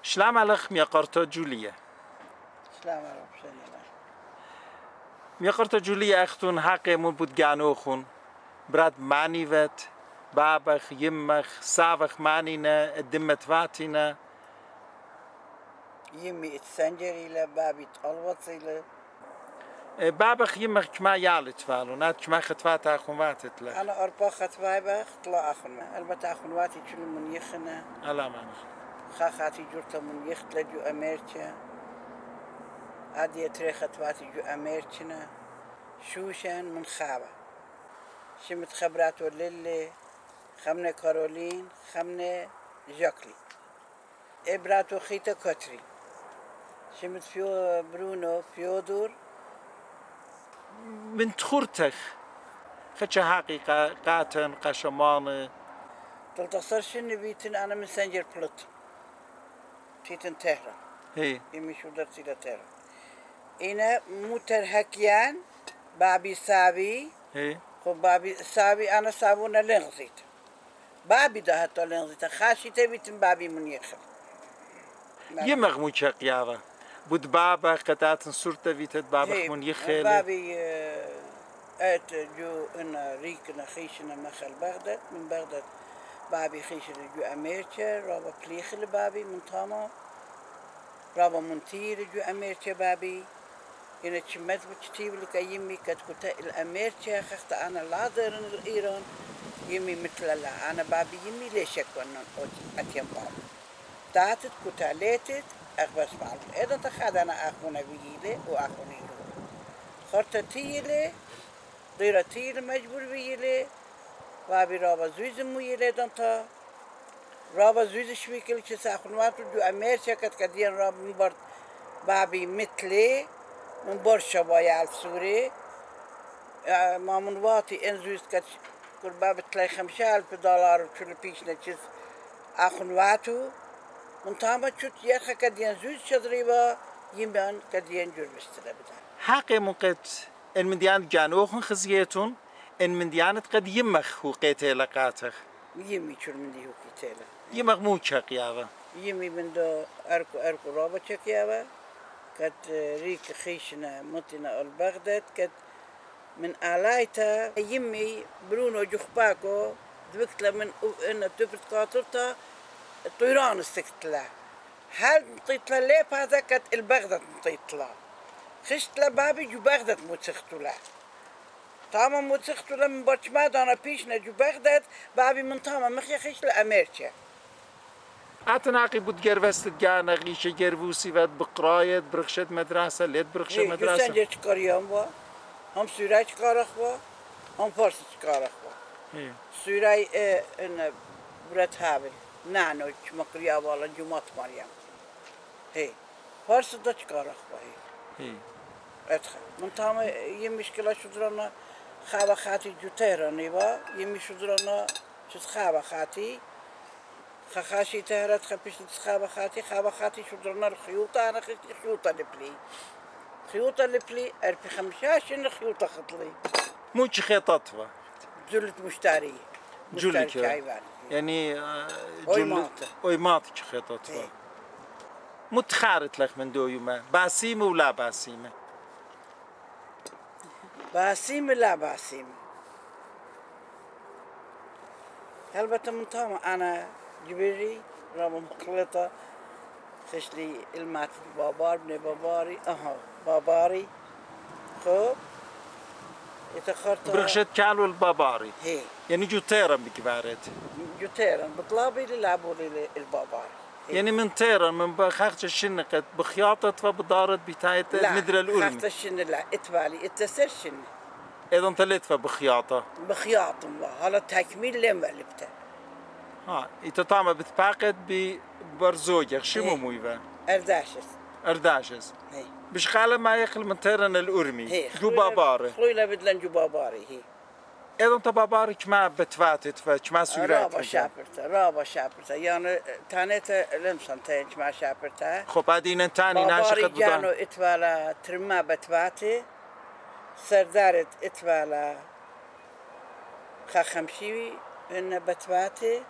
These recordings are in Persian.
شلام عليك ميقرتا جوليا. سلام عليكم سنة. ميقرتا جوليا أختون حقي من بودجانوخون. براد ماني vet. بابخ يمخ سافخ مانينا الدمت فاتينا. يمي اتسنجري له بابي تقلوطي له. بابخ يمخ كما يالت فالو نات كما ختفات أخون واتت له. أنا أربع ختفاي بخ طلع أخونا. البته أخون واتي شنو من يخنا. ألا مانخ. خاخاتي جرتا من يختل جو أمريكا. عادي تري ختفاتي جو أمريكا. شوشان من خابة. شمت خبراتو للي. خمنة كارولين. خمنة جاكلي. إبراتو خيتا كاتري. شمت برونو فيودور. من تخورتخ. خدش حقيقة قاتن قشمان. تلتصر شنو بيتن أنا من سنجر بلوت. تيتن تهران. هي. يمي شو درتي لتهران. إنا مترهكيان بابي سابي. هي. خو بابي سابي أنا سابونا لنغزيت. بابي ده هتا لنغزيت خاشي تبيتن بابي من يخل. يمغ موشق يابا. بود بابا قطعت صورته فيتت بابا من يخيل. بابي ات جو إن ريكنا خيشنا مخل بغداد من بغداد. بابي خيشنا جو أمريكا رابا بليخل بابي من طاما. رابا منتير جو أمريكا بابي. إن تشمت بتشتيب لك يمي كتكوتا الأمريكا خخت أنا لادرن الإيران يمي مثل لا أنا بابي يمي ليش كنا أتيم بابي تاتت كتاليتت أخبس بابي إذا تخاد أنا أخونا بيجيلي وأخوني له خرطتيلي ضيرتيلي مجبور بيجيلي بابي رابا زويز مويلي دانتا رابا زويز شويكل كيس أخواناتو جو أمريكا كتكدين رابا مبارد بابي مثلي من برشا بايع سوري ما من واطي انزويس كل باب تلاقي 5000 دولار وكل بيشنا تشيز اخن واتو من تاما تشوت يخا كدين زوج شدريبا يمان كدين جور بستلا بدا حقي مقت ان من ديانة جانوخن خزيتون ان من ديانة قد يمخ هو قيتي لقاتخ يمي شور من دي هو كتالا يمخ موشق يابا يمي من دو اركو رابا يابا كت ريك خيشنا متنا البغداد كت من آلايتا يمي برونو جخباكو دبكتلا من إن تبرت قاطرتا طيران استكتلا هل نطيتلا ليه هذا كت البغداد نطيتلا خشتلا بابي جو بغداد متسختلا تاما متسختلا من برشماد أنا بيشنا جو بغداد بابي من تاما مخي خشتلا أمريكا أتناقي بود جرفست جانا غيشة جرفوسي ود بقراية برخشة مدرسة ليت برخشة مدرسة جو سنجر كاريان وا هم سوري كارخ وا هم فارس كارخ وا سوري إن برت هابل نانو مقريا والا جمعة مريم هي فارس ده كارخ وا هي أدخل من تام يمشكلة شدرنا خابا خاتي جوتيرا نيبا يمشدرنا شد خابا خاتي خاشي تهرت خبيش خابا خاتي شدرنا الخيوطة أنا خيوطة لبلي خيوطة لبلي أربي 15 خيوطة خطلي موش خيطتها جلة مشتري جلة يعني أويمات خيطتها متخارت لك من دو يوم باسيمة ولا باسيمة باسيمة لا باسيمة هلبة من تاما أنا جبري رابا مخلطة خشلي المات بابار بني باباري باباري خوب يتخرطها برخشت كالو الباباري هي يعني جوتيرا بكبارت جوتيرا بطلابي للعبوا لي الباباري يعني من تيرا من بخاخت الشنقة بخياطة فبدارت بتاعت مدر الأورمي لا خاخت الشنة لا اتبالي اتسر شنة إذا انت ليت بخياطة الله هلا تكميل لما لبته إتطعم بتباقت ببرزوجك شمو مويبا أرداشس هي بشخالة ما يخل من تيران الأورمي جو باباري خلويلة بدلن جو باباري هي إذا انت باباري كما بتفاتت فكما سيرات رابا شابرتا يعني تانيت لمسنتين كما شابرتا خب بعدين انتاني ناشقت باباري جانو اتوالا ترما بتفاتي سردارت اتوالا خمشيوي إن بتفاتي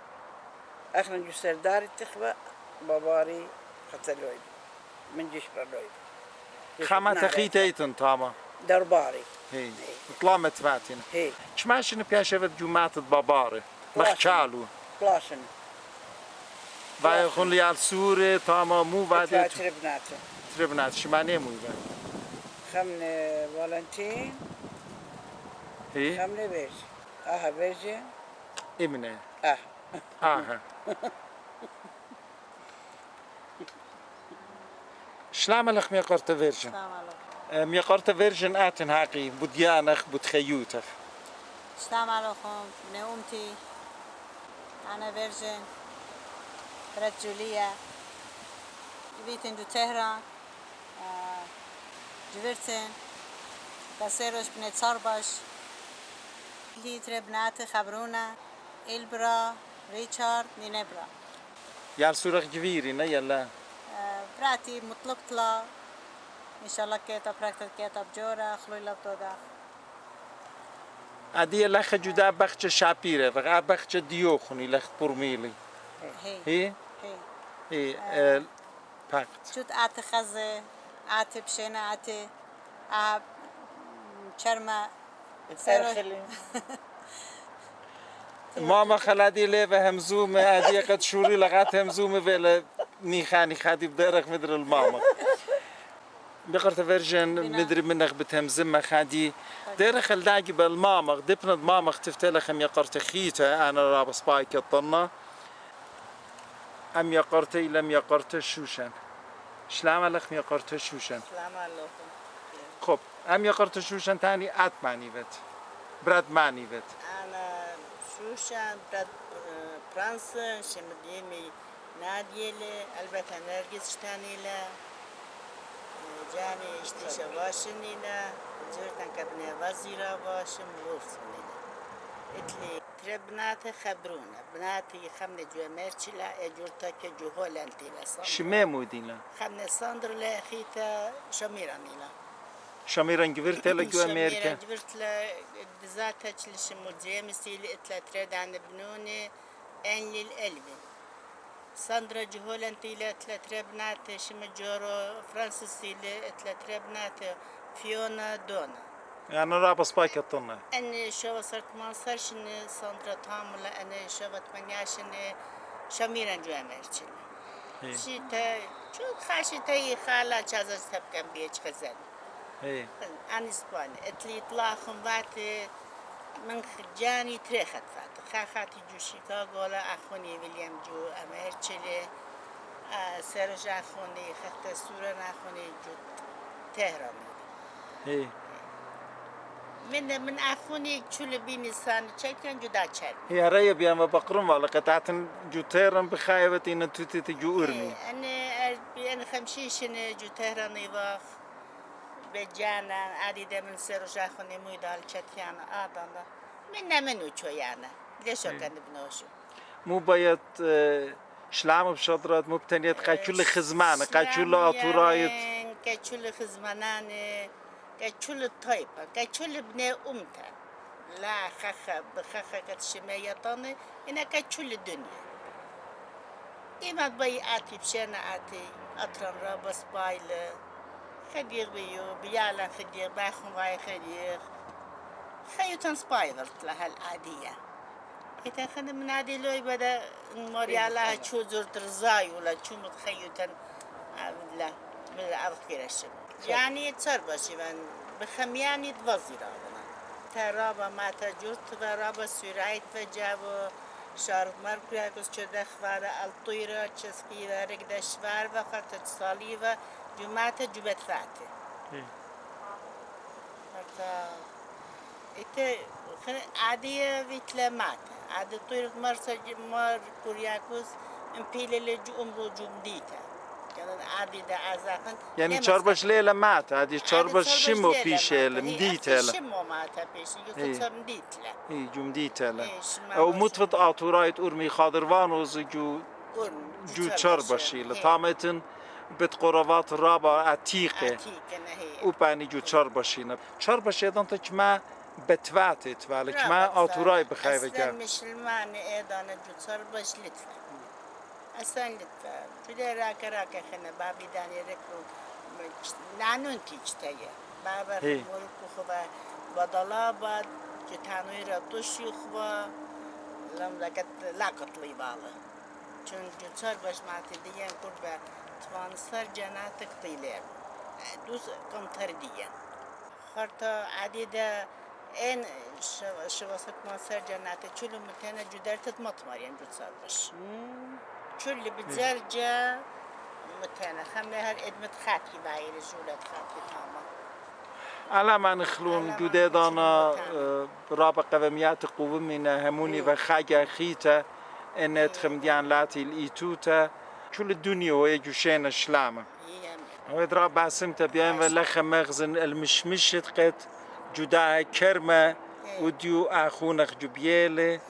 أخنا جو سرداري تخبأ باباري قتلوي من جشبر لوي خما تخيتيتن تاما درباري هي طلامت فاتين هي چماشن پیاشفت جماعت باباره مخچالو بلاشن و خون لیال سوره تاما مو بعد تربناته تربنات شمانه مو بعد خمنة فالنتين هي خمنة بيرج بيرجي امنه اه آها شلام لخ مي قرت فيرجن السلام عليكم. مي قرت فيرجن اتن هاقي بديانخ بتخيوتخ السلام عليكم. نومتي أنا فيرجن برات جوليا جبيتن دو تهران جبرتن كاسيروش بنت صربش ليتر بنات خبرونا إلبرا ريتشارد نينبرا يال سورخ جويري نه يلا براتي مطلقتلا إن شاء الله كتاب براكتر كتاب جورا خلوي لبتودا ادي لخ جدا بخش شاپیره و بخش دیو خونی لخ برمیلی هي هي هي هي پاقت شوت آت خزه آت بشينا آت چرما ترخلي ماما خلادي ليه همزوم ادي قد شوري لغات همزوم ولا نيخاني خادي بدرخ مدر الماما بقرت فيرجن مدري منك بتهمزم خادي درخ الداقي بالماما دبنا ماما تفتلخ ام يقرت خيته انا رابس بايك الطنه ام يقرتي لم يقرت شوشن شلام لخ يقرت شوشن السلام عليكم خب ام يقرت شوشن تاني اتماني بت براد ماني بت أنا شوشان برد فرنسا شمديمي ناديلة البته نرجس شتانيلا جاني اشتيشا واشنيلا جرتن كبني وزيرا واشم ورسنيلا اتلي تربنات خبرونا بناتي خمنة جو ميرشلا اجورتا كجو هولنتيلا شمه مودينا خمنة ساندر لاخيتا شميرانيلا شميران جبرت لجو امريكا جبرت له ذاتها تشلش مجيمسي لقتلا تريد عن بنوني ان للقلبي ساندرا جهولنتي لقتلا تربنات شم جورو فرانسيسي لقتلا تربنات فيونا دونا انا رابس بايك الطنه ان شو صرت ما صارش ان ساندرا تاملا انا شوت منياش ان شميرا جو امرتشل شيتا شو خاشي تي خالا جازز تبقى بيج خزن هي أنا إسباني اتلي طلاخم بات من خجاني تريخت فات خاخاتي جو شيكاغو لا أخوني ويليام جو أمريكا سرج أخوني خخت سورة أخوني جو تهران هي من أخوني شو بين إنسان شكل جدا شر هي رأي بيام بقرم ولا قطعت جو تيرن بخايبة إن توتي جو أرمي أنا خمشيش جو تهران يباخ بجانا عديدة من سرج أخوني مويدال شتيان آدانا منو شو يعني ليش كان بنوشو مو بايت شلام بشطرات مو بتنيت قاچول خزمان قاچول أطورايت قاچول خزمانان قاچول طيبة قاچول بني أمتا لا خخ بخخ كتشمية طاني إنا قاچول الدنيا إما باي آتي بشينا آتي أطران رابس بايلة خدير بيو بيالا خدير باخم باي خدير خيوتن سبايدرت لها العادية إذا خدم من عادي لوي بدا موريالا شو زرت رزاي ولا شو متخيوتن لا من الأرض كيرشم يعني تربشي من بخمياني توزيرا ترابا ما تجرت ورابا سرعت وجابو شارك مركز شده خواره الطيرة چسکی و رگدشوار و خطت سالی و جمعت جبت فاته حتى عادية ويتلمات عادة طيرة مرسى مار كورياكوس امبيل لجو امرو جمديتا كان عادي دا عزاقن يعني چاربش ليلة مات هذه چاربش شمو بيشيل مديتة لا شمو ماتا بيش يكتر مديتلا هي جمديتة لا أو متفت آتورايت أرمي خاضروانوز جو چاربشي لطامتن بتقربات رابع عتيقة وباني جو چاربشينا چاربش ايضا تجمع بتواتت ولی ما آتورای بخواه اصلا مسلمان ایدان جو چاربش لطفا اصلا لطفا جدا راكا خنا بابي داني ركو نانون تيجتايا بابا هي. مركو خبا بدلابا جتانوي راتوشي خبا لم لقت لاقت لي بالا چون جوتسار باش معتي ديان قربا توانسر جناتك طيلين دوس كم ترديان خرطة عديدة en şivasat masar cennete çölü mütene cüdertet matmariyen cütsal baş. Çölü bizerce mütene hem her edmet khati bayri julet khati tamam. على ما نخلون جديدانا رابع قوميات قومنا هموني وخاجة خيتا إن تخمديان لاتي الإيتوتا كل الدنيا هو يجوشين الشلامة هو يدراب باسمتا بيان ولخ مغزن المشمشت قد جدا كرمة وديو آخونخ جبيلة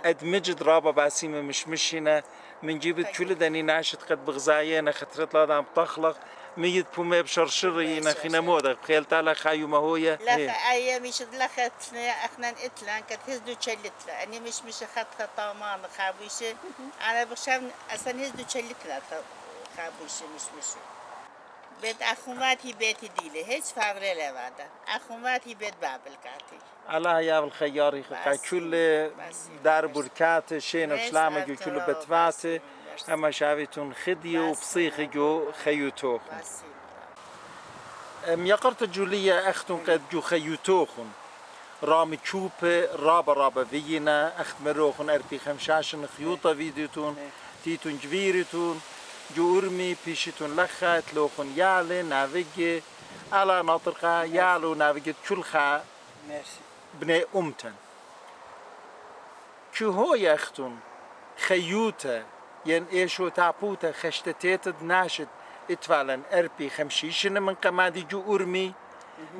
أدمجد رابع باسيمة مشمشينا من جيبت كل داني ناشت قد بغزايانا خطرت لا دام تخلق ميت بومي بشرشري نخينا مودا بخيل تالا خايو ما هويا لخ أياميش لخت أخنان إتلان كت هزدو تشلتلا أني مش خط طامان خابويش أنا بخشام أصلا هزدو تشلتلا خابويش مش بيت أخواتي بيتي ديلي هيك فاغري لوادا أخواتي بيت بابل كاتي الله يا الخياري كل دار بركات شين وشلامة جو كل بتفاتي اما شاويتون خديو بصيخي جو خيوتوخ يقرت جولية اختون قد جو خيوتوخن رامي تشوبة رابا فينا اخت مروخن اربي خمشاشن خيوطة فيديوتون تيتون جويرتون جو ارمي بيشتون لخات لوخن يالي نافيجي على ناطرقا يالو نافيجي تشلخا بني امتن كو هو يختون خيوطة ين ايشو تابوتا خشتتيت ناشد اتفالن اربي خمشيشن من قمادي جو ارمي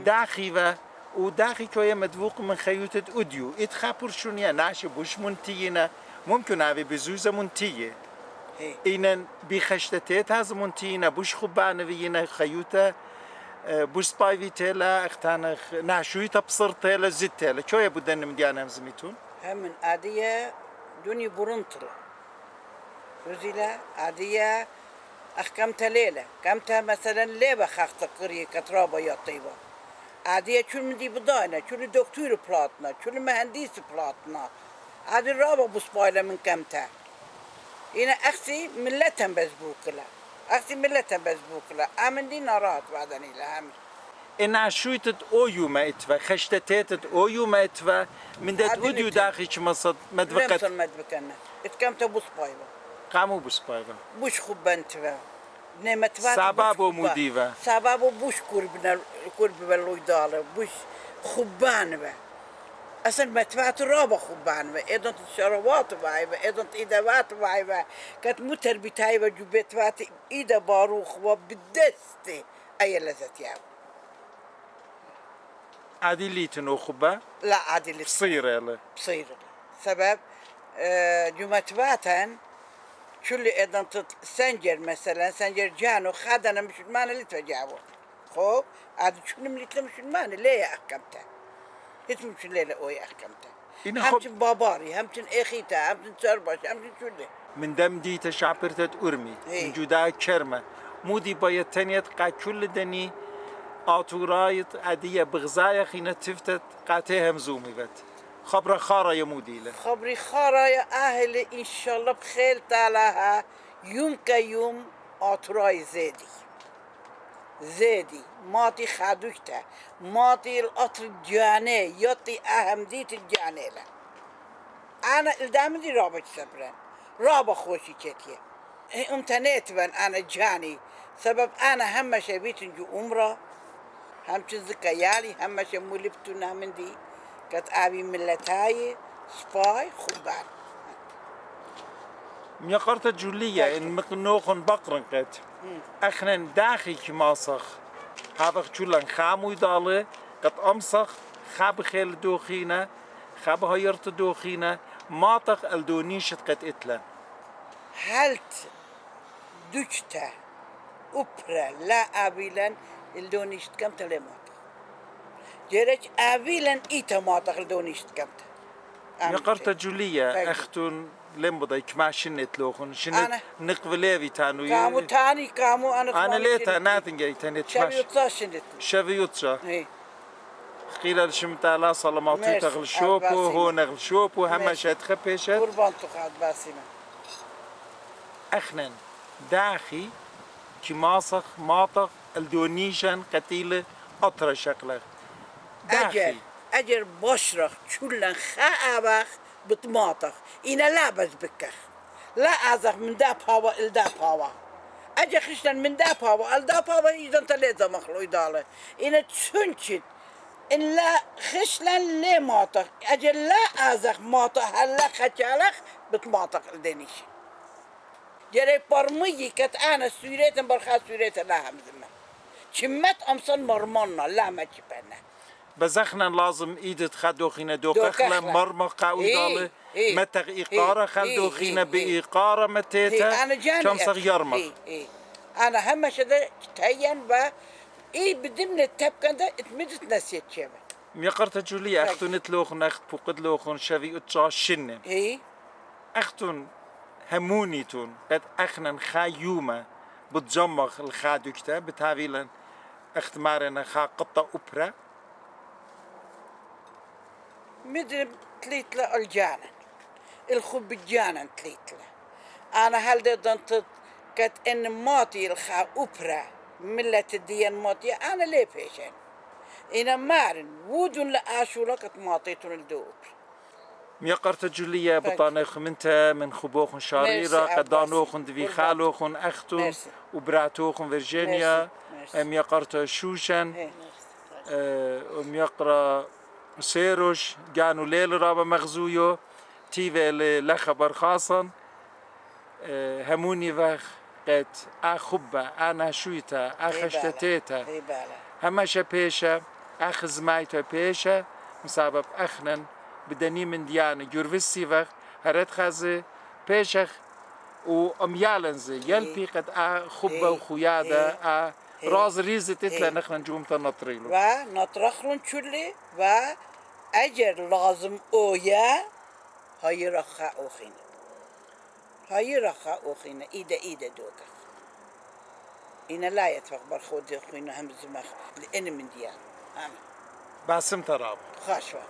داخيوة وداخي كوية مدفوق من خيوطة اوديو اتخابر شونيا ناشي بوش منتينا ممكن هاوي بزوزة منتية اينن بخشتتيت هاز منتينا بوش خبانة وينا خيوطة بوش سبايفي تيلا اختانخ ناشوي تبصر تيلا زد تيلا كوية بودن مديانا همزميتون هم عادية دوني برنطلة رزيلة عادية أحكمتها ليلة كمتها مثلا ليبة خاخت قرية كترابة يا طيبة عادية شو مدي بداينا شو الدكتور بلاتنا شو المهندس بلاتنا عادي الرابع بصبايلة من كمتها هنا أختي ملتهم بزبوكلا أختي ملتهم بزبوكلا أمن دي نارات بعدني لهمش إن عشويتت أويو ما إتفا خشتتيتت أويو ما إتفا من دات أوديو داخل مصد مدبقت رمصن مدبكنا اتكمت بصبايلة قاموا بسبايبا بوش خبنتوا نمتوا سبابو مديفا سبابو بوش كرب بالويدالة بوش خبانوا اصلا متفات رابع خبانوا ايضا الشروات بايبا ايضا ايدوات بايبا كانت متربيتاي وجبتوات ايدا باروخ وبالدست اي لذت ياو عادي ليتنو خبا لا عادي اللي بصيرة بصير سبب جمتواتن شو اللي ايضا سنجر مثلا سنجر جانو خادنا مش المعنى اللي تجاوب خب عاد شو نملك مش المعنى ليه احكمته هيك مش ليه اوي احكمته همتن باباري همتن اخيتا همتن سرباش همتن شو اللي من دم دي تشعبرتت أرمي من جدا كرمة مودي بايت تانيت قا كل دني آتورايت عادية بغزايا خينة تفتت قاتي همزومي بات خبر خارة يا موديلة خبري خارة يا أهل إن شاء الله بخير تعالها يوم كيوم آتراي زادي ماتي خادوشته ماتي القطر الجاني يطي أهمدية الجاني له أنا الدام دي رابط سبرن رابط خوشي كتير امتنيت بن أنا جاني سبب أنا هم شبيت جو عمره هم ذكيالي هم مولبتنا من دي كانت أبي ملتاي سباي خبان ميقرت جولية إن مقنوخن بقرن قد أخنن داخي كماسخ هذا جولن خامو يدالي قد أمسخ خاب خيل دوخينة خاب هيرت دوخينة ماطخ الدونيشت قد إتلن هلت دوشتا أوبرا لا أبيلن الدونيشت كم تلمات جرج أبيلن إيتا ماطخ الدونيشت كمت يقرت جولية بقى. أختون لم بضي كما شنت لوخن شنت أنا- نقبلي تانو كامو تاني كامو أنا ليتا ناتنجي تاني شبي تماش يتصاشنت شفيوتشا ايه خلال شمتا لا صلماتي ميرسي. تغل شوبو عباسي. هو نغل شوبو هما ميرسي. شات خبيشت قربان تقعد باسمة أخنن داخي كماسخ ماطخ الدونيشن قتيلة أطرى شكله داخي أجر بشرخ شلن خابخ بطماطخ إنا لا بس بكخ لا أزخ من دا باوا إلدا باوا أجر خشلن من دا باوا إلدا باوا إذا تلاتة مخلو إدالة إنا تسنشت إن لا خشلن لي ماطخ أجر لا أزخ ماطخ هلا خشالخ بطماطخ الدنيش جري برمي كت أنا سوريت برخا سوريت لا همزمة شمت أمصن مرمنا لا ما جبنا بزخنا لازم إيدت خدوخينا دوكخلة. دوكخلا مرمقة ويضالة إيه. متى إيقارة إيه. خلدوخينا إيه. بإيقارة متيتا أنا جاني كم صغ يرمق أنا هم شذا تهين با إيه بدمن التبكن ده اتمدت نسيت شبه ميقرت جولية طيب. أختون اتلوخن أخت بوقد لوخن شفي اتشا شنن إيه أختون همونيتون قد أخنن خايومة بتجمخ الخادوكتا بتهاويلا أخت مارنا خا قطة أوبرا مدرب تليتلا الجانا الخب الجانا تليتلا أنا هل ده دنت كت إن ماتي الخا أوبرا ملة الديان ماتي أنا ليه فيشن إنا مارن ودون لآشورا كت ماتيتون الدوب ميقرت جولية بطانيخ منتا من خبوخن شاريرة ميرسي قدانوخن عباسي. دفي خالوخن أختون ميرسي. وبراتوخن فيرجينيا ميرسي. ميقرت شوشن إيه. ميقرا سيروش قانو ليل رابا مغزويو تيفي لخبر خاصا هموني وخ قد أخبة أنا شويتا أخشتتيتا إيه بالا همشا بيشا أخذ مايتا بيشا مسبب أخنن بدني من ديانة جورفسي وخ هرت خازي بيشخ وأميالنزي يلبي قد أخبة وخيادة راز ريزة تتلا نخنا نجوم تنطريلو و نطرخلن شلي و أجر لازم أويا هاي رخاء أوخينا هاي رخاء أوخينا إيدا دوكا إنا لا يتفق برخود أخوينا هم زمخ لأن من ديان أنا باسم تراب خاشوا